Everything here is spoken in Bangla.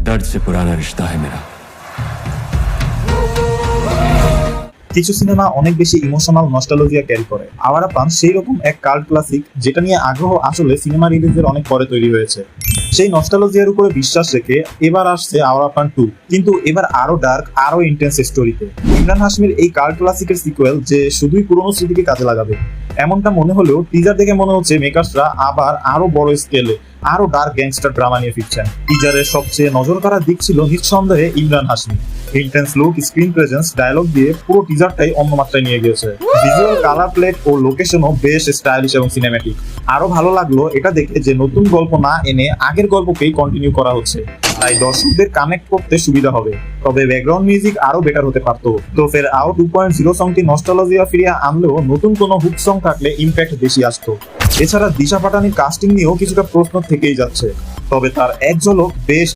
दर्द से पुराना रिश्ता है मेरा। কিছু সিনেমা অনেক বেশি ইমোশনাল নস্টালজিয়া ক্যারি করে। আওয়ারা পান সেই রকম এক কাল্ট ক্লাসিক, যেটা নিয়ে আগ্রহ আসলে সিনেমা রিলিজের অনেক পরে তৈরি হয়েছে। সেই নস্টালজিয়ার উপরে বিশ্বাস রেখে এবার আসছে আওয়ারা পান 2, কিন্তু এবার আরো ডার্ক, আরো ইন্টেন্স স্টোরিতে। ইমরান হাশমির এই কাল্ট ক্লাসিকের সিকুয়েল যে শুধুই পুরনো স্মৃতিকে কাজে লাগাবে এমনটা মনে হলেও টিজার দেখে মনে হচ্ছে মেকার্সরা আবার আরো বড় স্কেলে আরো ডার্ক গ্যাংস্টার ড্রামা নিয়ে ফিরছেন। টিজারের সবচেয়ে নজর কাড়া দিক ছিল নিঃসন্দেহে Emraan Hashmi. Intense look, screen presence, dialogue দিয়ে পুরো টিজারটাই অন্য মাত্রায় নিয়ে গিয়েছে। ভিজুয়াল, কালার প্লেট ও লোকেশনও বেশ স্টাইলিশ এবং সিনেম্যাটিক। আরো ভালো লাগলো এটা দেখে যে নতুন গল্প না এনে আগের গল্পকেই কন্টিনিউ করা হচ্ছে, তাই দর্শকদের কানেক্ট করতে সুবিধা হবে। তবে ব্যাকগ্রাউন্ড মিউজিক আরো বেটার হতে পারতো। তো ফের আও 2.0 সংটি নস্টালজিয়া ফিরিয়ে আনলেও নতুন কোনো হুক সং থাকলে ইম্প্যাক্ট বেশি আসতো। এছাড়া দিশা পাটানির কাস্টিং নিয়েও কিছুটা প্রশ্ন থেকেই যাচ্ছে, তবে তার এক ঝলক বেশ